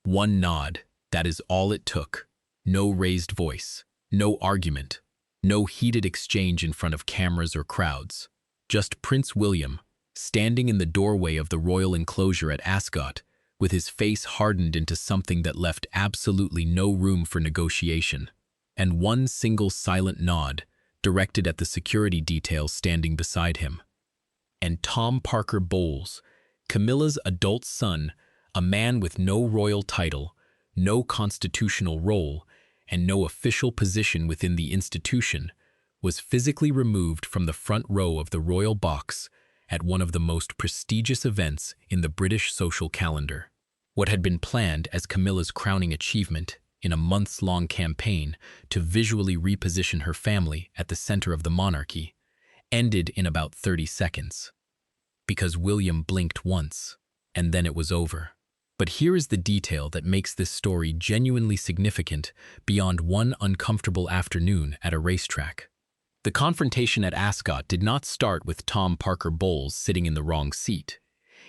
One nod, that is all it took. No raised voice, no argument, no heated exchange in front of cameras or crowds. Just Prince William, standing in the doorway of the royal enclosure at Ascot, with his face hardened into something that left absolutely no room for negotiation, and one single silent nod directed at the security details standing beside him. And Tom Parker Bowles, Camilla's adult son, a man with no royal title, no constitutional role, and no official position within the institution, was physically removed from the front row of the royal box at one of the most prestigious events in the British social calendar. What had been planned as Camilla's crowning achievement in a months-long campaign to visually reposition her family at the center of the monarchy ended in about 30 seconds. Because William blinked once, and then it was over. But here is the detail that makes this story genuinely significant beyond one uncomfortable afternoon at a racetrack. The confrontation at Ascot did not start with Tom Parker Bowles sitting in the wrong seat.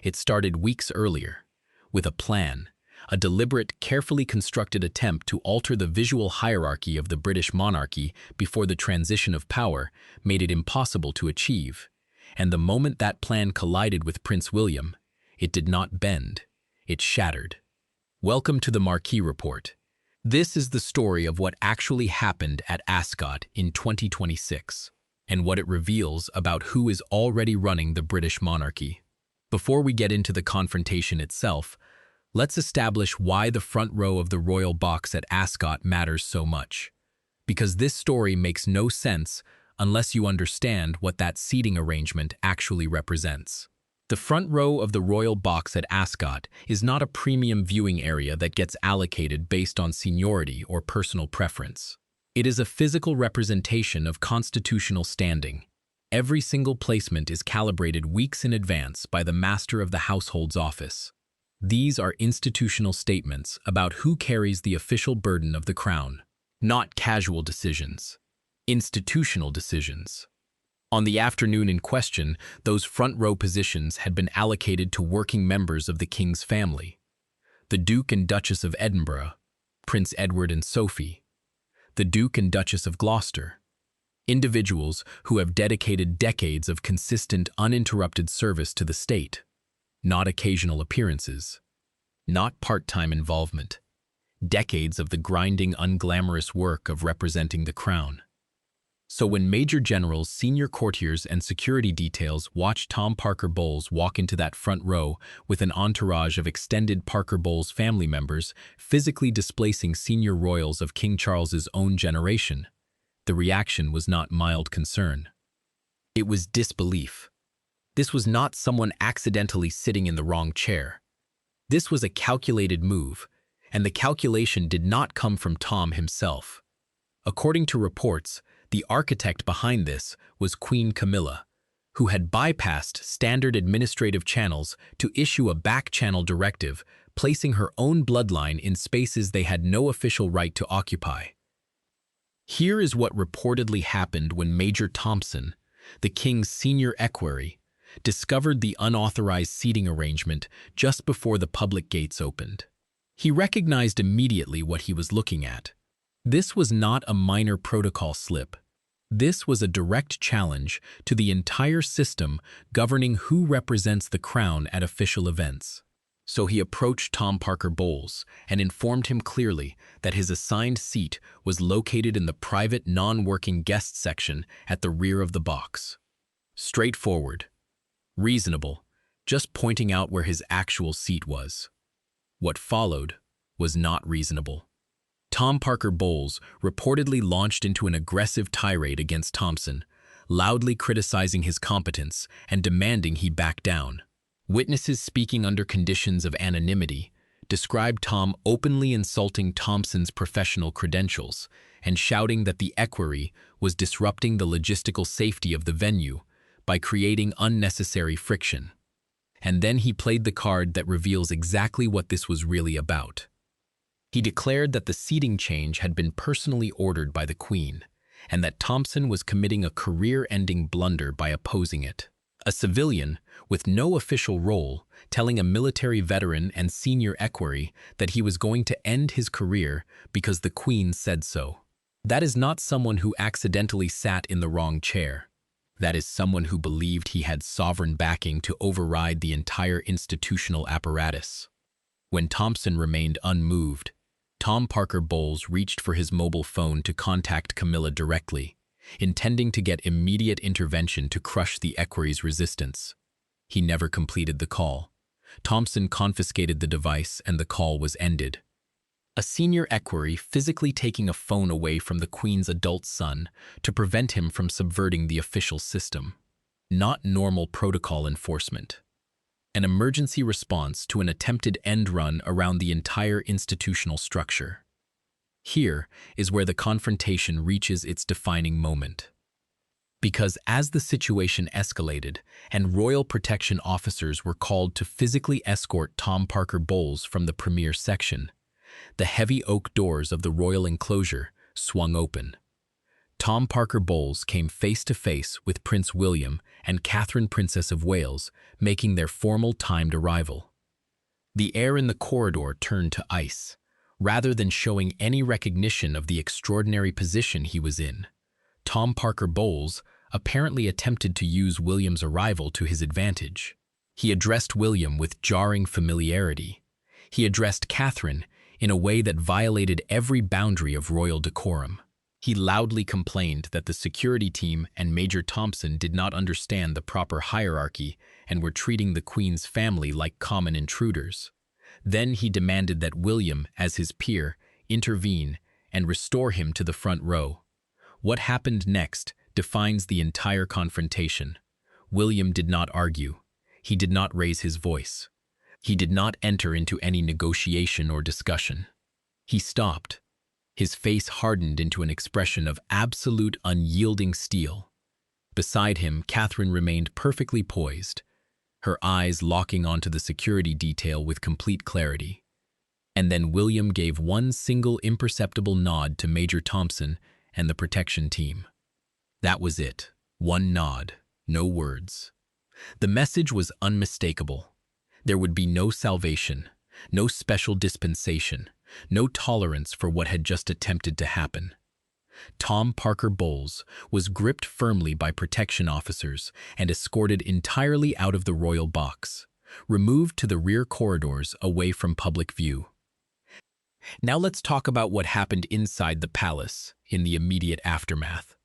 It started weeks earlier, with a plan, a deliberate, carefully constructed attempt to alter the visual hierarchy of the British monarchy before the transition of power made it impossible to achieve. And the moment that plan collided with Prince William, it did not bend. It shattered. Welcome to the Marquee Report. This is the story of what actually happened at Ascot in 2026, and what it reveals about who is already running the British monarchy. Before we get into the confrontation itself, let's establish why the front row of the royal box at Ascot matters so much. Because this story makes no sense unless you understand what that seating arrangement actually represents. The front row of the royal box at Ascot is not a premium viewing area that gets allocated based on seniority or personal preference. It is a physical representation of constitutional standing. Every single placement is calibrated weeks in advance by the Master of the Household's office. These are institutional statements about who carries the official burden of the crown, not casual decisions, institutional decisions. On the afternoon in question, those front-row positions had been allocated to working members of the king's family. The Duke and Duchess of Edinburgh, Prince Edward and Sophie, the Duke and Duchess of Gloucester, individuals who have dedicated decades of consistent, uninterrupted service to the state, not occasional appearances, not part-time involvement, decades of the grinding, unglamorous work of representing the crown. So when major generals, senior courtiers, and security details watch Tom Parker Bowles walk into that front row with an entourage of extended Parker Bowles family members, physically displacing senior royals of King Charles's own generation, the reaction was not mild concern. It was disbelief. This was not someone accidentally sitting in the wrong chair. This was a calculated move, and the calculation did not come from Tom himself. According to reports, the architect behind this was Queen Camilla, who had bypassed standard administrative channels to issue a back-channel directive, placing her own bloodline in spaces they had no official right to occupy. Here is what reportedly happened when Major Thompson, the king's senior equerry, discovered the unauthorized seating arrangement just before the public gates opened. He recognized immediately what he was looking at. This was not a minor protocol slip. This was a direct challenge to the entire system governing who represents the crown at official events. So he approached Tom Parker Bowles and informed him clearly that his assigned seat was located in the private non-working guest section at the rear of the box. Straightforward, reasonable, just pointing out where his actual seat was. What followed was not reasonable. Tom Parker Bowles reportedly launched into an aggressive tirade against Thompson, loudly criticizing his competence and demanding he back down. Witnesses speaking under conditions of anonymity described Tom openly insulting Thompson's professional credentials and shouting that the equerry was disrupting the logistical safety of the venue by creating unnecessary friction. And then he played the card that reveals exactly what this was really about. He declared that the seating change had been personally ordered by the Queen, and that Thompson was committing a career-ending blunder by opposing it. A civilian, with no official role, telling a military veteran and senior equerry that he was going to end his career because the Queen said so. That is not someone who accidentally sat in the wrong chair. That is someone who believed he had sovereign backing to override the entire institutional apparatus. When Thompson remained unmoved, Tom Parker Bowles reached for his mobile phone to contact Camilla directly, intending to get immediate intervention to crush the equerry's resistance. He never completed the call. Thompson confiscated the device and the call was ended. A senior equerry physically taking a phone away from the Queen's adult son to prevent him from subverting the official system. Not normal protocol enforcement. An emergency response to an attempted end run around the entire institutional structure. Here is where the confrontation reaches its defining moment. Because as the situation escalated and royal protection officers were called to physically escort Tom Parker Bowles from the premier section, the heavy oak doors of the royal enclosure swung open. Tom Parker Bowles came face to face with Prince William and Catherine, Princess of Wales, making their formal timed arrival. The air in the corridor turned to ice. Rather than showing any recognition of the extraordinary position he was in, Tom Parker Bowles apparently attempted to use William's arrival to his advantage. He addressed William with jarring familiarity. He addressed Catherine in a way that violated every boundary of royal decorum. He loudly complained that the security team and Major Thompson did not understand the proper hierarchy and were treating the Queen's family like common intruders. Then he demanded that William, as his peer, intervene and restore him to the front row. What happened next defines the entire confrontation. William did not argue. He did not raise his voice. He did not enter into any negotiation or discussion. He stopped. His face hardened into an expression of absolute unyielding steel. Beside him, Catherine remained perfectly poised, her eyes locking onto the security detail with complete clarity. And then William gave one single imperceptible nod to Major Thompson and the protection team. That was it. One nod, no words. The message was unmistakable. There would be no salvation, no special dispensation, no tolerance for what had just attempted to happen. Tom Parker Bowles was gripped firmly by protection officers and escorted entirely out of the royal box, removed to the rear corridors away from public view. Now let's talk about what happened inside the palace in the immediate aftermath.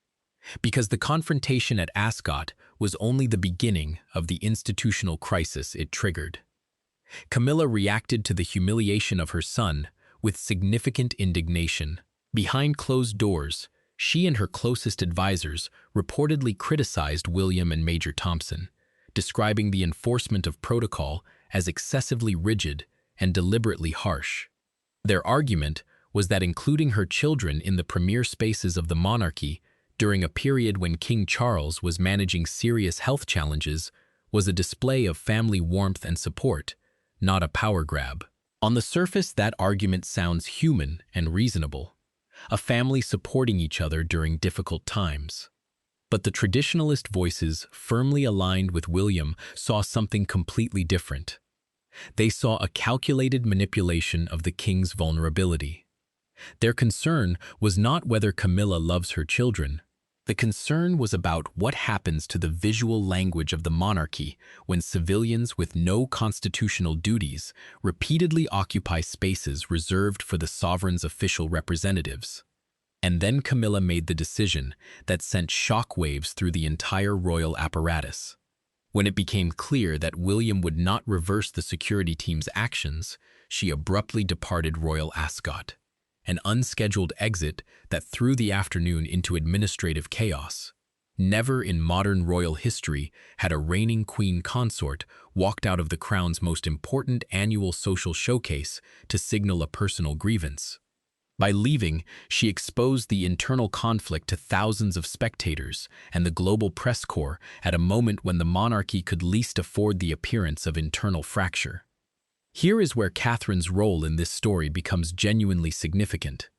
Because the confrontation at Ascot was only the beginning of the institutional crisis it triggered. Camilla reacted to the humiliation of her son with significant indignation. Behind closed doors, she and her closest advisors reportedly criticized William and Major Thompson, describing the enforcement of protocol as excessively rigid and deliberately harsh. Their argument was that including her children in the premier spaces of the monarchy during a period when King Charles was managing serious health challenges was a display of family warmth and support, not a power grab. On the surface, that argument sounds human and reasonable, a family supporting each other during difficult times. But the traditionalist voices firmly aligned with William saw something completely different. They saw a calculated manipulation of the king's vulnerability. Their concern was not whether Camilla loves her children. The concern was about what happens to the visual language of the monarchy when civilians with no constitutional duties repeatedly occupy spaces reserved for the sovereign's official representatives. And then Camilla made the decision that sent shockwaves through the entire royal apparatus. When it became clear that William would not reverse the security team's actions, she abruptly departed Royal Ascot. An unscheduled exit that threw the afternoon into administrative chaos. Never in modern royal history had a reigning queen consort walked out of the crown's most important annual social showcase to signal a personal grievance. By leaving, she exposed the internal conflict to thousands of spectators and the global press corps at a moment when the monarchy could least afford the appearance of internal fracture. Here is where Catherine's role in this story becomes genuinely significant.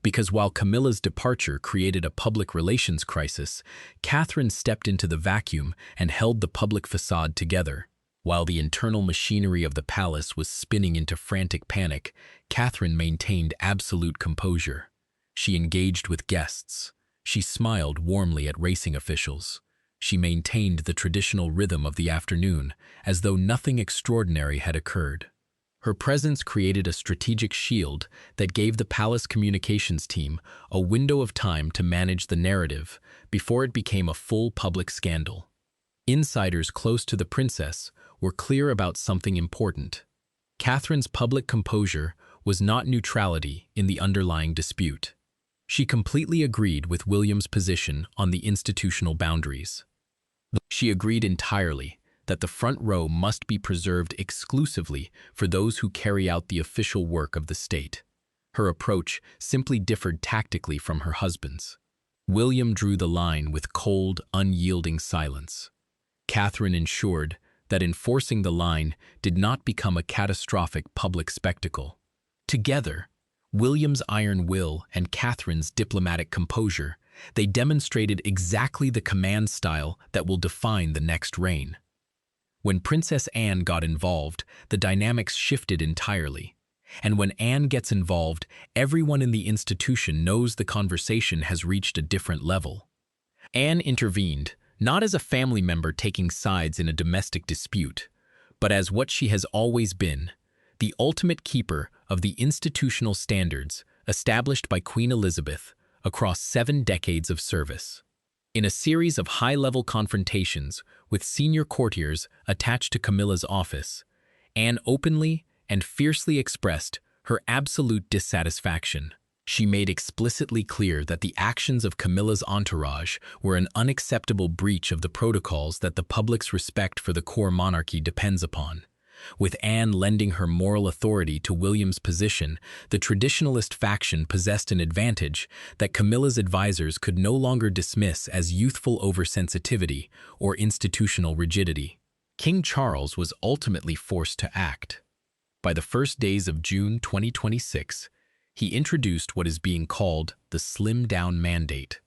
Because while Camilla's departure created a public relations crisis, Catherine stepped into the vacuum and held the public facade together. While the internal machinery of the palace was spinning into frantic panic, Catherine maintained absolute composure. She engaged with guests. She smiled warmly at racing officials. She maintained the traditional rhythm of the afternoon, as though nothing extraordinary had occurred. Her presence created a strategic shield that gave the palace communications team a window of time to manage the narrative before it became a full public scandal. Insiders close to the princess were clear about something important. Catherine's public composure was not neutrality in the underlying dispute. She completely agreed with William's position on the institutional boundaries. She agreed entirely that the front row must be preserved exclusively for those who carry out the official work of the state. Her approach simply differed tactically from her husband's. William drew the line with cold, unyielding silence. Catherine ensured that enforcing the line did not become a catastrophic public spectacle. Together, William's iron will and Catherine's diplomatic composure, they demonstrated exactly the command style that will define the next reign. When Princess Anne got involved, the dynamics shifted entirely. And when Anne gets involved, everyone in the institution knows the conversation has reached a different level. Anne intervened, not as a family member taking sides in a domestic dispute, but as what she has always been, the ultimate keeper of the institutional standards established by Queen Elizabeth across 7 decades of service. In a series of high-level confrontations with senior courtiers attached to Camilla's office, Anne openly and fiercely expressed her absolute dissatisfaction. She made explicitly clear that the actions of Camilla's entourage were an unacceptable breach of the protocols that the public's respect for the core monarchy depends upon. With Anne lending her moral authority to William's position, the traditionalist faction possessed an advantage that Camilla's advisors could no longer dismiss as youthful oversensitivity or institutional rigidity. King Charles was ultimately forced to act. By the first days of June 2026, he introduced what is being called the Slim Down Mandate,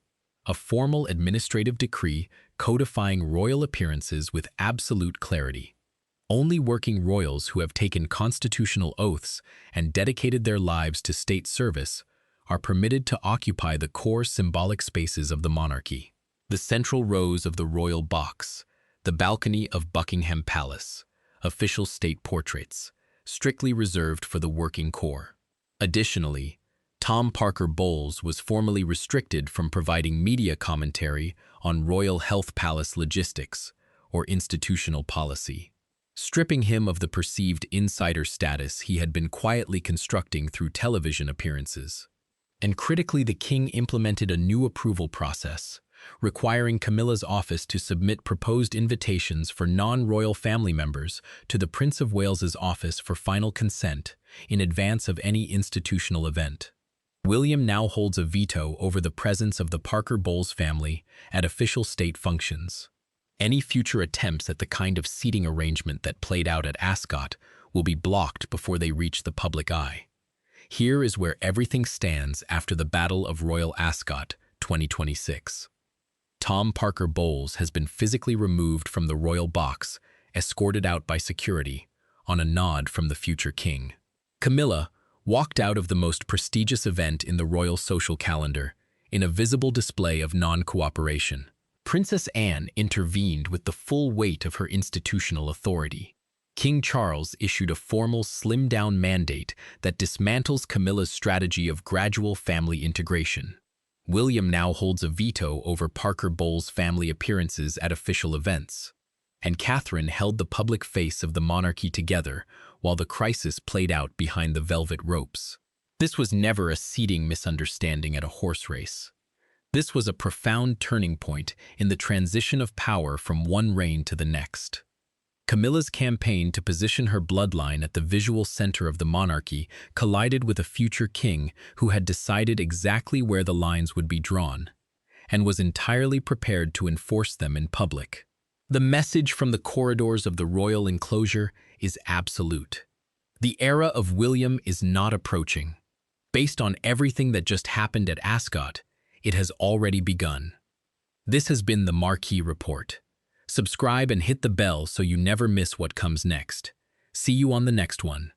a formal administrative decree codifying royal appearances with absolute clarity. Only working royals who have taken constitutional oaths and dedicated their lives to state service are permitted to occupy the core symbolic spaces of the monarchy. The central rows of the royal box, the balcony of Buckingham Palace, official state portraits, strictly reserved for the working corps. Additionally, Tom Parker Bowles was formally restricted from providing media commentary on Royal Health Palace logistics or institutional policy, stripping him of the perceived insider status he had been quietly constructing through television appearances. And critically, the king implemented a new approval process, requiring Camilla's office to submit proposed invitations for non-royal family members to the Prince of Wales's office for final consent in advance of any institutional event. William now holds a veto over the presence of the Parker Bowles family at official state functions. Any future attempts at the kind of seating arrangement that played out at Ascot will be blocked before they reach the public eye. Here is where everything stands after the Battle of Royal Ascot 2026. Tom Parker Bowles has been physically removed from the royal box, escorted out by security, on a nod from the future king. Camilla walked out of the most prestigious event in the royal social calendar in a visible display of non-cooperation. Princess Anne intervened with the full weight of her institutional authority. King Charles issued a formal slim-down mandate that dismantles Camilla's strategy of gradual family integration. William now holds a veto over Parker Bowles' family appearances at official events. And Catherine held the public face of the monarchy together while the crisis played out behind the velvet ropes. This was never a seating misunderstanding at a horse race. This was a profound turning point in the transition of power from one reign to the next. Camilla's campaign to position her bloodline at the visual center of the monarchy collided with a future king who had decided exactly where the lines would be drawn, and was entirely prepared to enforce them in public. The message from the corridors of the royal enclosure is absolute. The era of William is not approaching. Based on everything that just happened at Ascot, it has already begun. This has been the Marquee Report. Subscribe and hit the bell so you never miss what comes next. See you on the next one.